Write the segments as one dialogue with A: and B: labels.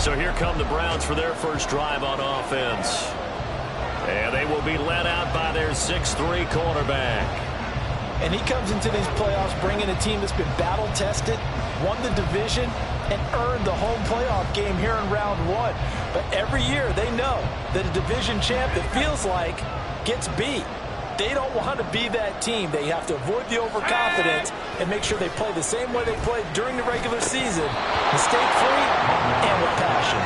A: So here come the Browns for their first drive on offense. And they will be led out by their 6'3" quarterback.
B: And he comes into these playoffs bringing a team that's been battle-tested, won the division, and earned the home playoff game here in round one. But every year they know that a division champ that feels like gets beat. They don't want to be that team. They have to avoid the overconfidence and make sure they play the same way they played during the regular season, mistake-free and with passion.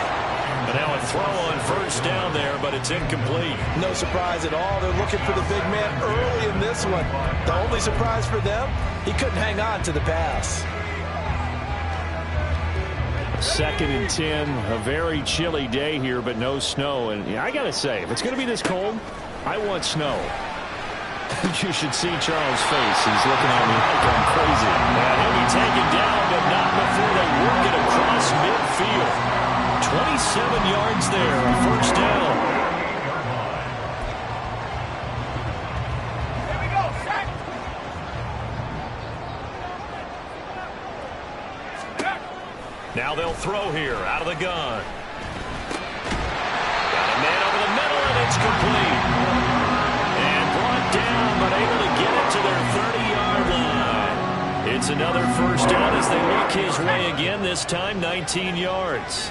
A: And now a throw on first down there, but it's incomplete.
B: No surprise at all. They're looking for the big man early in this one. The only surprise for them, he couldn't hang on to the pass.
A: 2nd and 10, a very chilly day here, but no snow. And I got to say, if it's going to be this cold, I want snow. You should see Charles' face. He's looking at me like I'm crazy. And he'll be taken down, but not before they work it across midfield. 27 yards there, a first down.
C: Here we go, sack.
A: Now they'll throw here, out of the gun. Got a man over the middle, and it's complete. And brought down, but able to get it to their 30-yard line. It's another first down as they look his way again, this time 19 yards.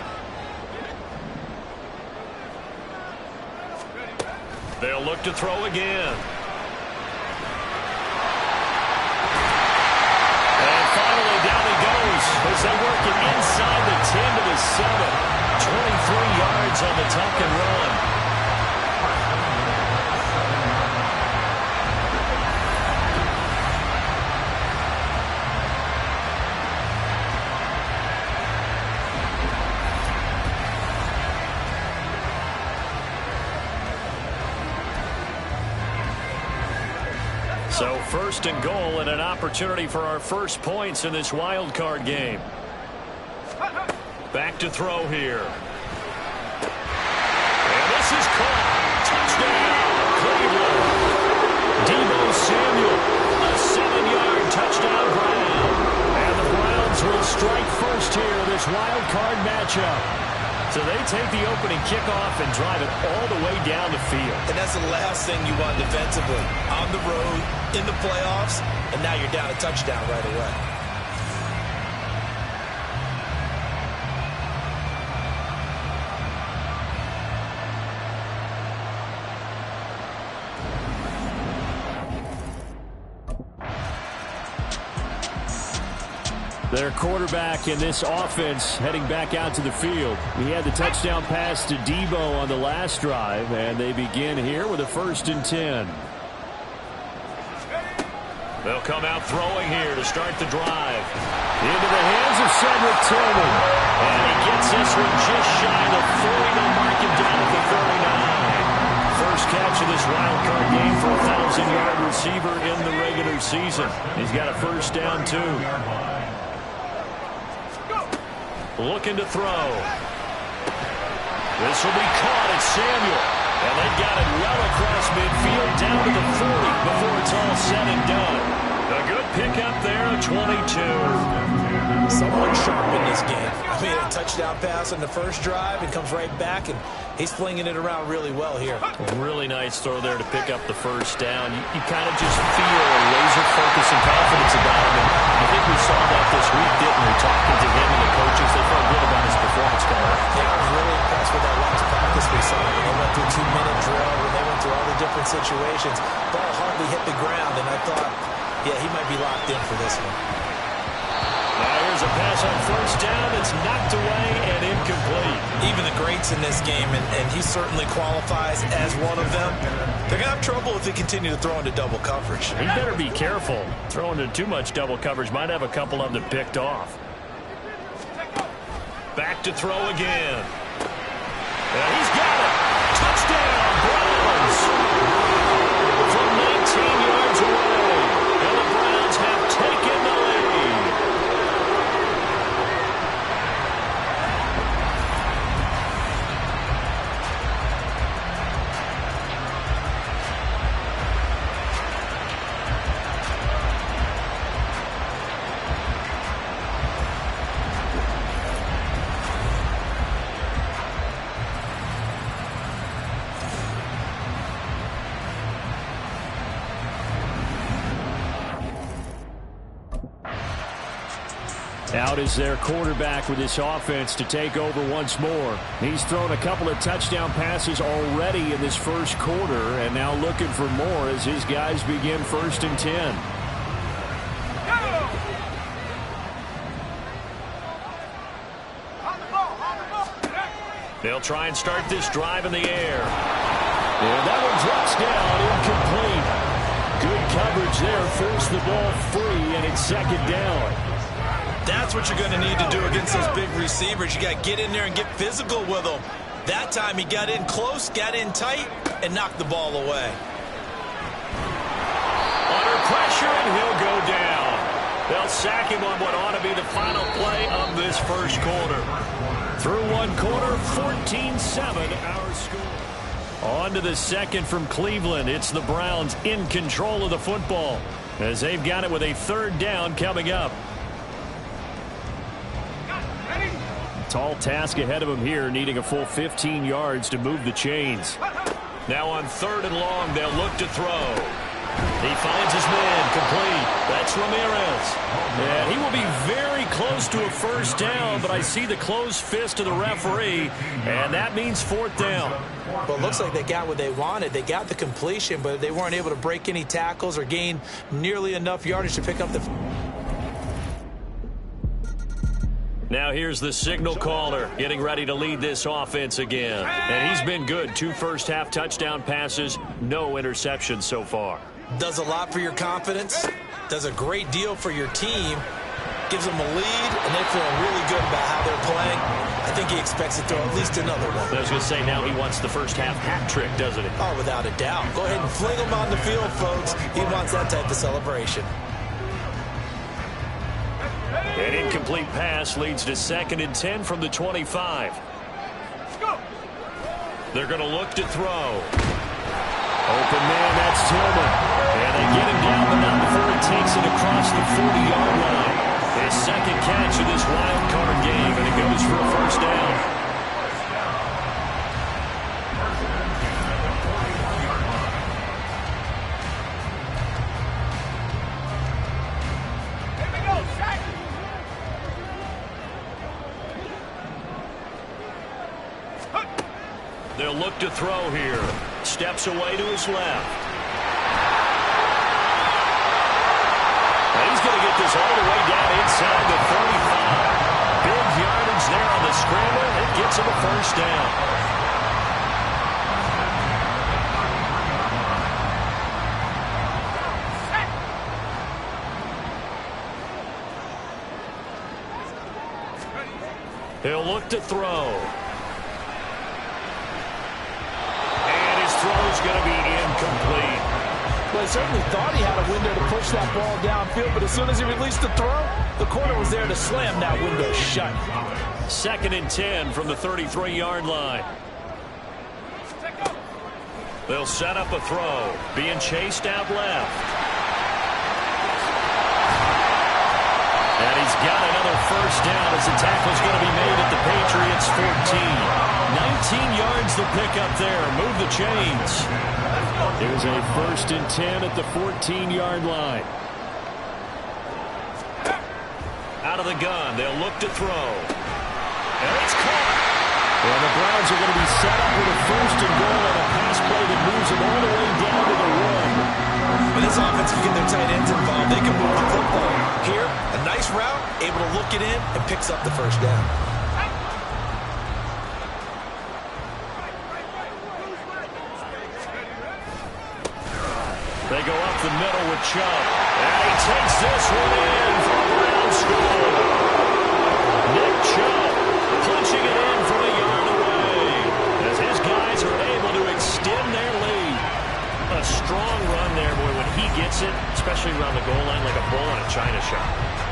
A: They'll look to throw again. And finally down he goes as they work it inside the 10 to the 7. 23 yards on the tuck and run. So 1st and goal and an opportunity for our first points in this wild card game. Back to throw here. And this is caught. Touchdown, Cleveland. Deebo Samuel, a 7-yard touchdown Brown. And the Browns will strike first here in this wild card matchup. So they take the opening kickoff and drive it all the way down the field.
B: And that's the last thing you want defensively. On the road, in the playoffs, and now you're down a touchdown right away.
A: Their quarterback in this offense heading back out to the field. He had the touchdown pass to Deebo on the last drive, and they begin here with a 1st and 10. They'll come out throwing here to start the drive. Into the hands of Cedric Tillman. And he gets this one just shy of the 40. They'll mark him down at the 39. First catch of this wild card game for a 1,000-yard receiver in the regular season. He's got a first down, too. Looking to throw. This will be caught at Samuel. And they got it well across midfield down to the 40 before it's all said and done. A good pickup there, a 22.
B: Someone sharp in this game. I mean, a touchdown pass on the first drive and comes right back, and he's flinging it around really well here.
A: Really nice throw there to pick up the first down. You kind of just feel a laser focus and confidence about him. And I think we saw that this week, didn't we? Talking to him and the coaches, they felt good about his performance coming up.
B: Yeah, I was really impressed with that last practice we saw. When they went through a 2-minute drill, when they went through all the different situations, ball hardly hit the ground, and I thought, yeah, he might be locked in for this one.
A: Now here's a pass on first down. It's knocked away and incomplete.
B: Even the greats in this game, and he certainly qualifies as one of them, they're going to have trouble if they continue to throw into double coverage.
A: He better be careful. Throwing into too much double coverage might have a couple of them picked off. Back to throw again. And he's got it. Touchdown, Browns. From 19 yards away. And the Browns have taken the lead. Out is their quarterback with this offense to take over once more. He's thrown a couple of touchdown passes already in this first quarter and now looking for more as his guys begin 1st and 10. They'll try and start this drive in the air. And that one drops down, incomplete. Good coverage there, forced the ball free, and it's 2nd down.
B: That's what you're going to need to do against those big receivers. You got to get in there and get physical with them. That time he got in close, got in tight, and knocked the ball away.
A: Under pressure, and he'll go down. They'll sack him on what ought to be the final play of this first quarter. Through one quarter, 14-7 our score. On to the second from Cleveland. It's the Browns in control of the football as they've got it with a 3rd down coming up. Tall task ahead of him here, needing a full 15 yards to move the chains. Now on 3rd and long, they'll look to throw. He finds his man, complete. That's Ramirez. And he will be very close to a 1st down, but I see the closed fist of the referee, and that means 4th down.
B: Well, it looks like they got what they wanted. They got the completion, but they weren't able to break any tackles or gain nearly enough yardage to pick up the...
A: Now here's the signal caller getting ready to lead this offense again. And he's been good. 2 first-half touchdown passes, no interceptions so far.
B: Does a lot for your confidence, does a great deal for your team, gives them a lead, and they're feeling really good about how they're playing. I think he expects to throw at least another one.
A: I was going to say, now he wants the first-half hat trick, doesn't he?
B: Oh, without a doubt. Go ahead and fling him on the field, folks. He wants that type of celebration.
A: An incomplete pass leads to 2nd and 10 from the 25. They're going to look to throw. Open man, that's Tillman. And they get him down, but not before he takes it across the 40-yard line. His 2nd catch of this wild card game, and it goes for a 1st down. They'll look to throw here. Steps away to his left. And he's going to get this all the way down inside the 35. Big yardage there on the scramble. It gets him a 1st down. He'll look to throw. Throw's going to be incomplete.
B: Well, he certainly thought he had a window to push that ball downfield, but as soon as he released the throw, the corner was there to slam that window shut.
A: 2nd and 10 from the 33-yard line. They'll set up a throw, being chased out left. And he's got another 1st down as the tackle's going to be made at the Patriots' 14. 19 yards the pick up there. Move the chains. Here's a 1st and 10 at the 14-yard line. Out of the gun. They'll look to throw. And it's caught. And the Browns are going to be set up with a 1st and goal on a pass play that moves them all the way down to the 1.
B: When this offense can get their tight ends involved, they can move the football. Here, a nice route, able to look it in, and picks up the 1st down.
A: They go up the middle with Chubb. And he takes this one in for a Brown score. Nick Chubb punching it in from a yard away as his guys are able to extend their lead. A strong run there, boy, when he gets it, especially around the goal line like a bull in a china shop.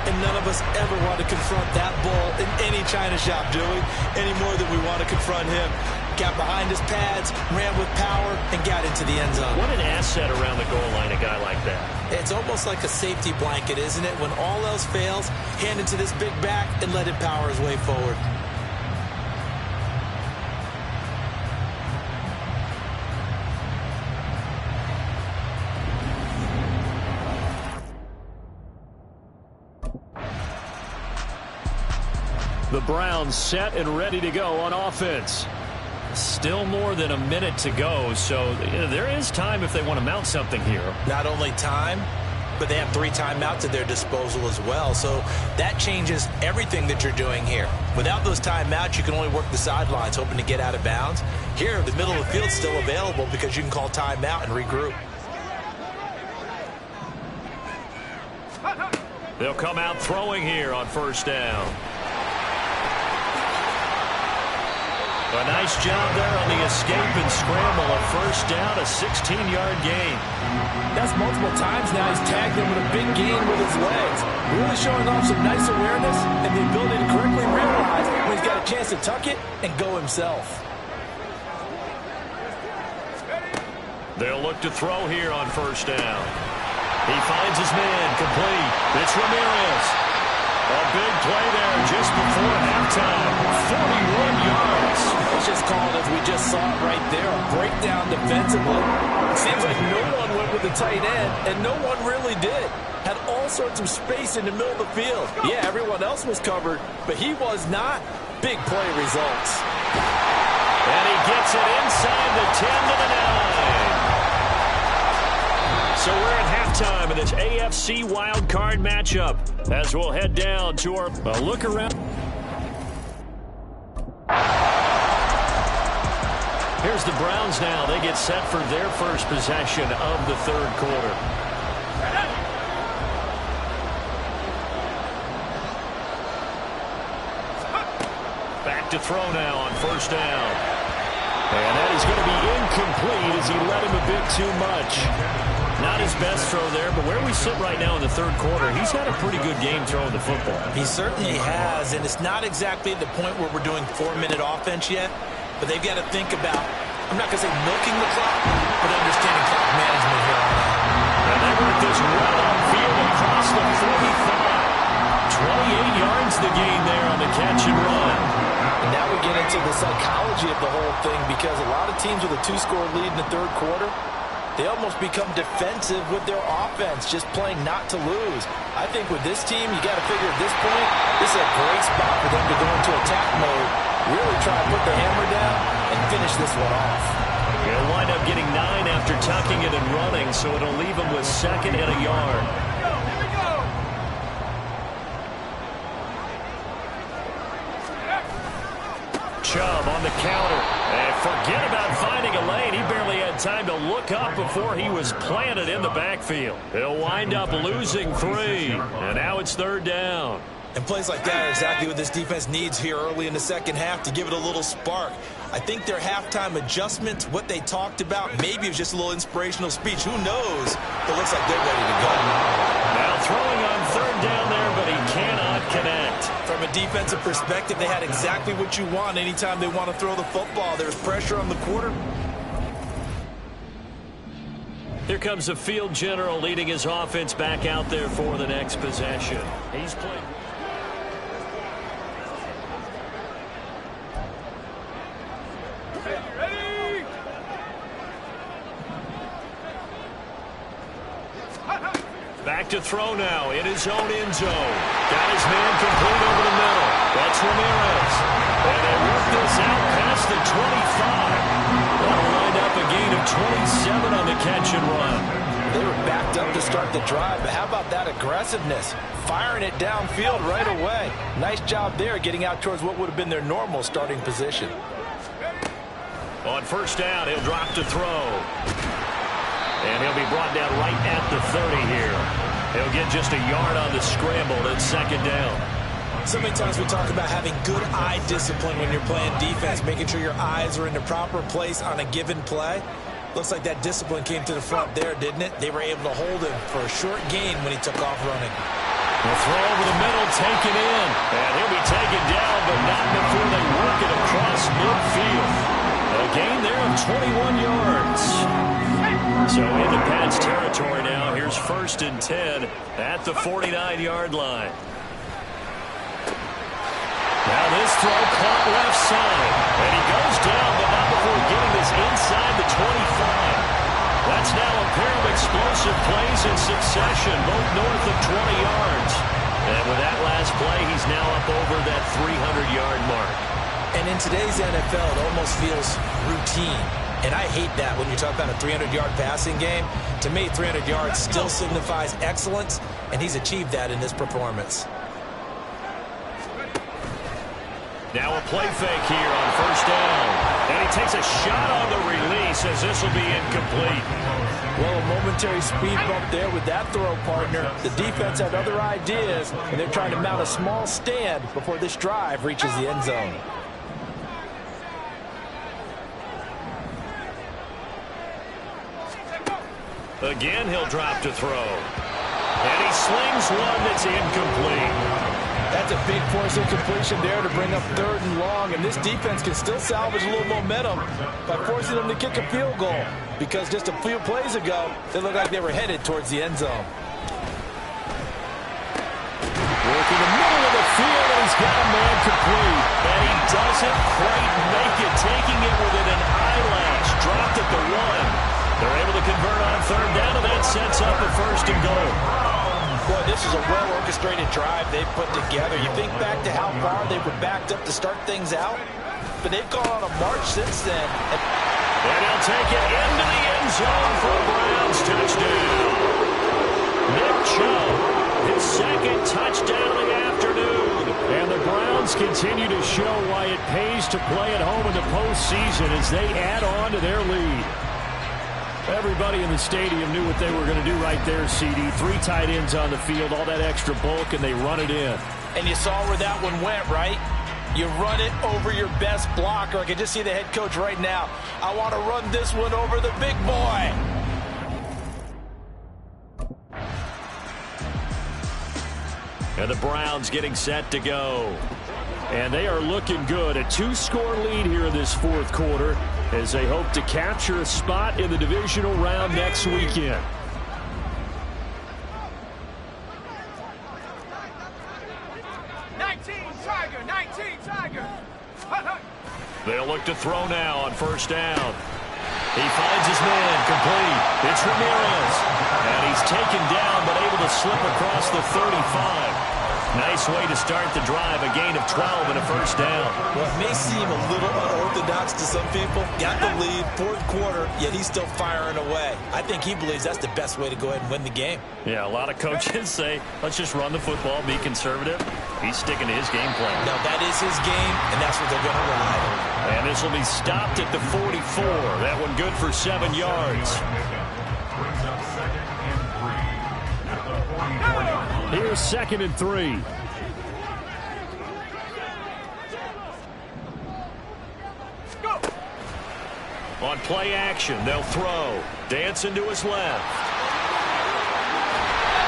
B: And none of us ever want to confront that bull in any china shop, do we? Any more than we want to confront him. Got behind his pads, ran with power, and got into the end zone.
A: What an asset around the goal line, a guy like that.
B: It's almost like a safety blanket, isn't it? When all else fails, hand it to this big back and let him power his way forward.
A: Browns set and ready to go on offense.
C: Still more than a minute to go, so there is time if they want to mount something here.
B: Not only time, but they have 3 timeouts at their disposal as well. So that changes everything that you're doing here. Without those timeouts, you can only work the sidelines, hoping to get out of bounds. Here, the middle of the field's still available because you can call timeout and regroup.
A: They'll come out throwing here on first down. A nice job there on the escape and scramble. A first down, a 16-yard gain.
B: That's multiple times now he's tagged him with a big gain with his legs. Really showing off some nice awareness and the ability to correctly realize when he's got a chance to tuck it and go himself.
A: They'll look to throw here on first down. He finds his man, complete. It's Ramirez. A big play there just before halftime. 41 yards.
B: Let's just call it as we just saw it right there. A breakdown defensively. It seems like no one went with the tight end, and no one really did. Had all sorts of space in the middle of the field. Yeah, everyone else was covered, but he was not. Big play results.
A: And he gets it inside the 10 to the 9. So we're at halftime in this AFC wildcard matchup as we'll head down to our look around. Here's the Browns now. They get set for their first possession of the third quarter. Back to throw now on first down. And that is going to be incomplete as he led him a bit too much. Not his best throw there, but where we sit right now in the third quarter, he's had a pretty good game throwing the football.
B: He certainly has, and it's not exactly the point where we're doing 4-minute offense yet, but they've got to think about, I'm not going to say milking the clock, but understanding clock management here on out.
A: And they work this well upfield across the 45. 28 yards the gain there on the catch and run.
B: And now we get into the psychology of the whole thing, because a lot of teams with a 2-score lead in the third quarter, they almost become defensive with their offense, just playing not to lose. I think with this team, you got to figure at this point, this is a great spot for them to go into attack mode, really try to put the hammer down and finish this one off.
A: He'll wind up getting 9 after tucking it and running, so it'll leave him with 2nd and a yard. Chubb on the counter. And forget about finding a lane. He barely had time to look up before he was planted in the backfield. He'll wind up losing 3. And now it's third down.
B: And plays like that are exactly what this defense needs here early in the second half to give it a little spark. I think their halftime adjustments, what they talked about, maybe it was just a little inspirational speech. Who knows? But it looks like they're ready to go.
A: Now throwing on third down there, but he cannot connect.
B: From a defensive perspective, they had exactly what you want anytime they want to throw the football. There's pressure on the quarter.
A: Here comes the field general leading his offense back out there for the next possession. He's playing. Back to throw now in his own end zone. Got his man complete over the middle. That's Ramirez. And they work this out past the 25. That'll wind up a gain of 27 on the catch and run.
B: They were backed up to start the drive, but how about that aggressiveness? Firing it downfield right away. Nice job there getting out towards what would have been their normal starting position.
A: On first down, he'll drop to throw. And he'll be brought down right at the 30 here. He'll get just a yard on the scramble at second down.
B: So many times we talk about having good eye discipline when you're playing defense, making sure your eyes are in the proper place on a given play. Looks like that discipline came to the front there, didn't it? They were able to hold him for a short gain when he took off running.
A: The throw over the middle, taken in. And he'll be taken down, but not before they work it across midfield. A gain there of 21 yards. So into Pat's territory now. Here's 1st and 10 at the 49-yard line. Now this throw caught left side. And he goes down, but not before getting this inside the 25. That's now a pair of explosive plays in succession, both north of 20 yards.
C: And with that last play, he's now up over that 300-yard mark.
B: And in today's NFL, it almost feels routine. And I hate that when you talk about a 300-yard passing game. To me, 300 yards still signifies excellence, and he's achieved that in this performance.
C: Now a play fake here on first down. And he takes a shot on the release as this will be incomplete.
B: Well, a momentary speed bump there with that throw, partner. The defense had other ideas, and they're trying to mount a small stand before this drive reaches the end zone.
C: Again, he'll drop to throw. And he slings one that's incomplete.
B: That's a big force incompletion there to bring up 3rd and long, and this defense can still salvage a little momentum by forcing them to kick a field goal, because just a few plays ago, they looked like they were headed towards the end zone.
C: Working the middle of the field, and he's got a man complete. And he doesn't quite make it, taking it within an eyelash. Dropped at the 1. They're able to convert on 3rd down, and that sets up a 1st and goal.
B: Boy, this is a well-orchestrated drive they've put together. You think back to how far they were backed up to start things out, but they've gone on a march since then.
C: And he'll take it into the end zone for a Browns touchdown. Nick Chubb, his 2nd touchdown of the afternoon.
A: And the Browns continue to show why it pays to play at home in the postseason as they add on to their lead. Everybody in the stadium knew what they were going to do right there, CD. 3 tight ends on the field, all that extra bulk, and they run it in.
B: And you saw where that one went, right? You run it over your best blocker. I can just see the head coach right now. I want to run this one over the big boy.
C: And the Browns getting set to go.
A: And they are looking good. A 2-score lead here in this 4th quarter as they hope to capture a spot in the divisional round next weekend.
C: They'll look to throw now on 1st down. He finds his man complete. It's Ramirez. And he's taken down but able to slip across the 35. Nice way to start the drive. A gain of 12 and a 1st down.
B: Well, it may seem a little unorthodox to some people. Got the lead, 4th quarter, yet he's still firing away. I think he believes that's the best way to go ahead and win the game.
C: Yeah, a lot of coaches say, let's just run the football, be conservative. He's sticking to his game plan.
B: No, that is his game, and that's what they're going to rely on.
C: And this will be stopped at the 44. That one good for 7 yards.
A: Here's 2nd and 3.
C: On play action, they'll throw. Dancing to his left.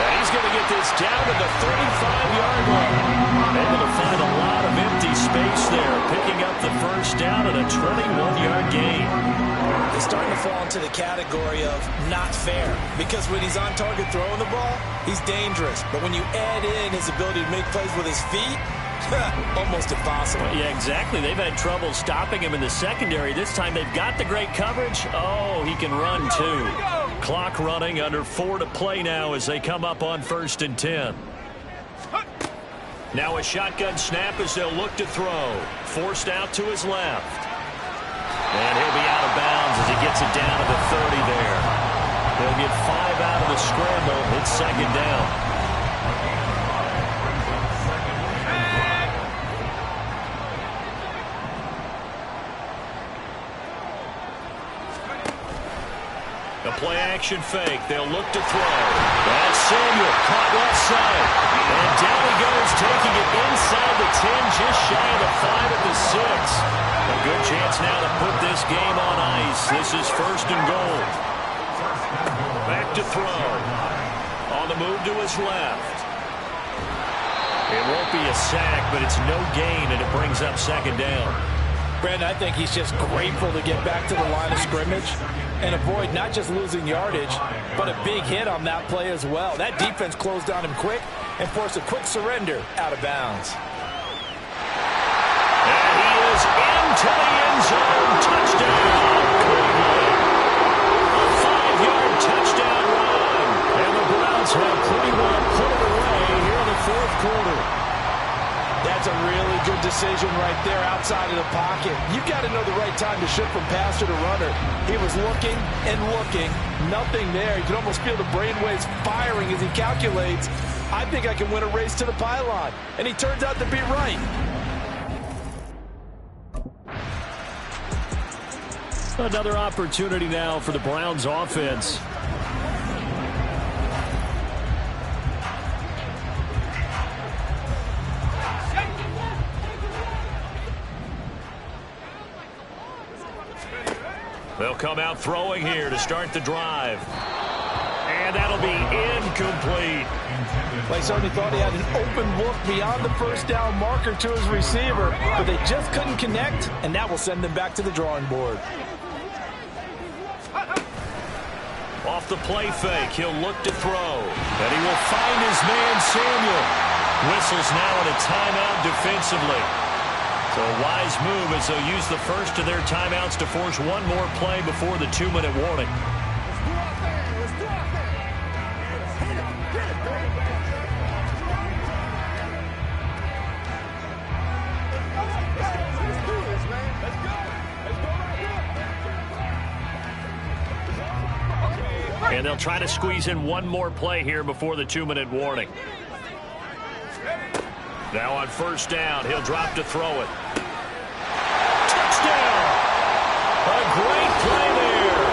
C: And he's going to get this down to the 35-yard line. Able to find a lot of empty space there, picking up the 1st down and a 21-yard gain.
B: They're starting to fall into the category of not fair, because when he's on target throwing the ball, he's dangerous. But when you add in his ability to make plays with his feet, almost impossible.
C: Yeah, exactly. They've had trouble stopping him in the secondary. This time they've got the great coverage. Oh, he can run too. Clock running, under 4 to play now as they come up on 1st and 10. Now a shotgun snap as they'll look to throw. Forced out to his left. And he'll be out of bounds as he gets it down to the 30 there. They'll get 5 out of the scramble. It's 2nd down. The play-action fake. They'll look to throw. That's Samuel, caught left side. And down he goes, taking it inside the 10, just shy of the 5 at the 6. A good chance now to put this game on ice. This is 1st and goal. Back to throw. On the move to his left. It won't be a sack, but it's no gain, and it brings up 2nd down.
B: Brandon, I think he's just grateful to get back to the line of scrimmage and avoid not just losing yardage, but a big hit on that play as well. That defense closed on him quick and forced a quick surrender out of bounds.
C: And he is into the end zone. Touchdown, Cleveland. A 5-yard touchdown run.
A: And the Browns have pretty well put it away here in the 4th quarter.
B: That's a really good decision right there outside of the pocket. You got to know the right time to shift from passer to runner. He was looking and looking. Nothing there. You can almost feel the brainwaves firing as he calculates, I think I can win a race to the pylon. And he turns out to be right.
A: Another opportunity now for the Browns offense.
C: They'll come out throwing here to start the drive. And that'll be incomplete.
B: Well, he certainly thought he had an open look beyond the first down marker to his receiver, but they just couldn't connect, and that will send them back to the drawing board.
C: Off the play fake, he'll look to throw. And he will find his man, Samuel. Whistles now at a timeout defensively. So a wise move as they'll use the first of their timeouts to force one more play before the 2-minute warning. And they'll try to squeeze in one more play here before the 2-minute warning. Now on first down, he'll drop to throw it. Touchdown! A great play there.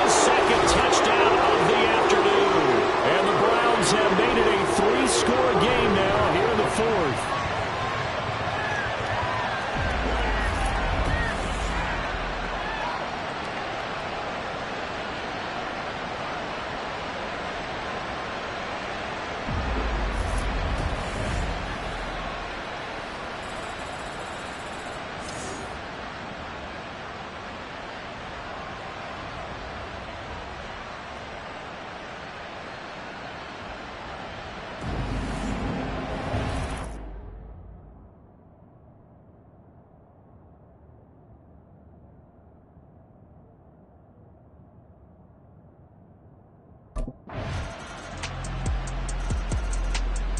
C: His second touchdown of the afternoon.
A: And the Browns have made it a 3-score game now here in the fourth.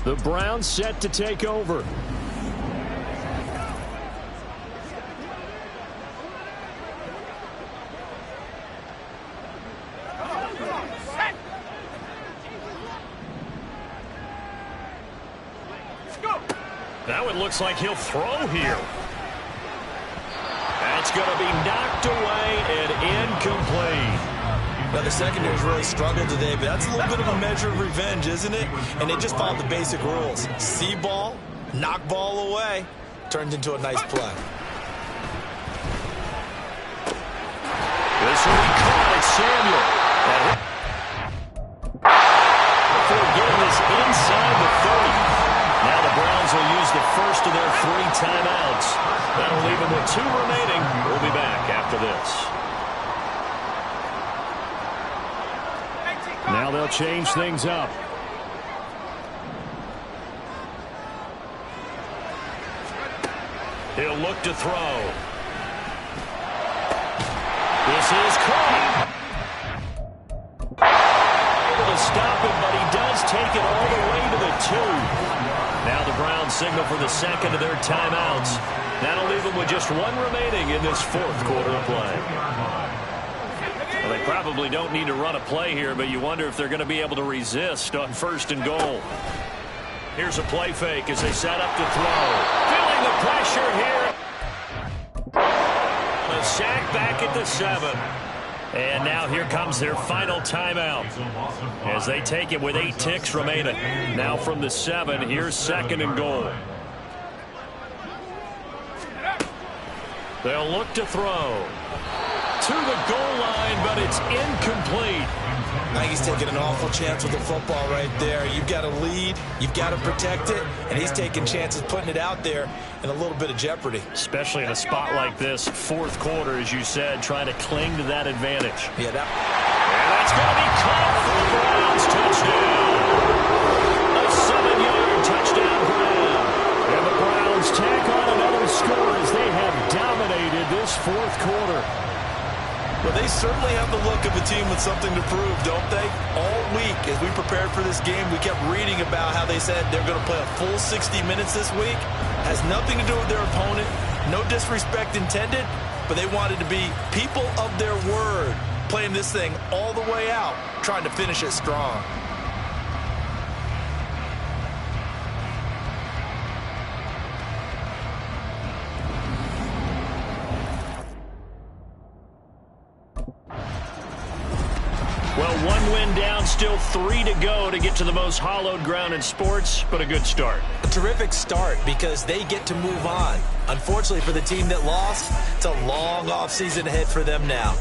A: The Browns set to take over.
C: Now it looks like he'll throw here. That's going to be knocked away and incomplete.
B: Now, the secondary's really struggled today, but that's a little bit of a measure of revenge, isn't it? And they just followed the basic rules. See ball, knock ball away, turned into a nice play.
C: This will be caught. It's Samuel. Before getting this inside the 30. Now the Browns will use the first of their 3 timeouts. That'll leave them with 2 remaining. We'll be back after this.
A: Now they'll change things up.
C: He'll look to throw. This is caught. Able to stop it, but he does take it all the way to the 2. Now the Browns signal for the second of their timeouts. That'll leave them with just 1 remaining in this 4th quarter of play. Well, they probably don't need to run a play here, but you wonder if they're going to be able to resist on 1st and goal. Here's a play fake as they set up to throw. Feeling the pressure here. A sack back at the 7. And now here comes their final timeout as they take it with 8 ticks remaining. Now from the 7, here's 2nd and goal. They'll look to throw. To the goal line, but it's incomplete.
B: I think he's taking an awful chance with the football right there. You've got to lead, you've got to protect it, and he's taking chances putting it out there in a little bit of jeopardy.
C: Especially in a spot like this, 4th quarter, as you said, trying to cling to that advantage.
B: Yeah,
C: and that's going to be caught for the Browns. Touchdown. A 7-yard touchdown grab.
A: And the Browns tack on another score as they have dominated this 4th quarter.
B: Well, they certainly have the look of a team with something to prove, don't they? All week, as we prepared for this game, we kept reading about how they said they're going to play a full 60 minutes this week. Has nothing to do with their opponent. No disrespect intended, but they wanted to be people of their word, playing this thing all the way out, trying to finish it strong.
C: Well, one win down, still 3 to go to get to the most hallowed ground in sports, but a good start.
B: A terrific start because they get to move on. Unfortunately for the team that lost, it's a long offseason ahead for them now.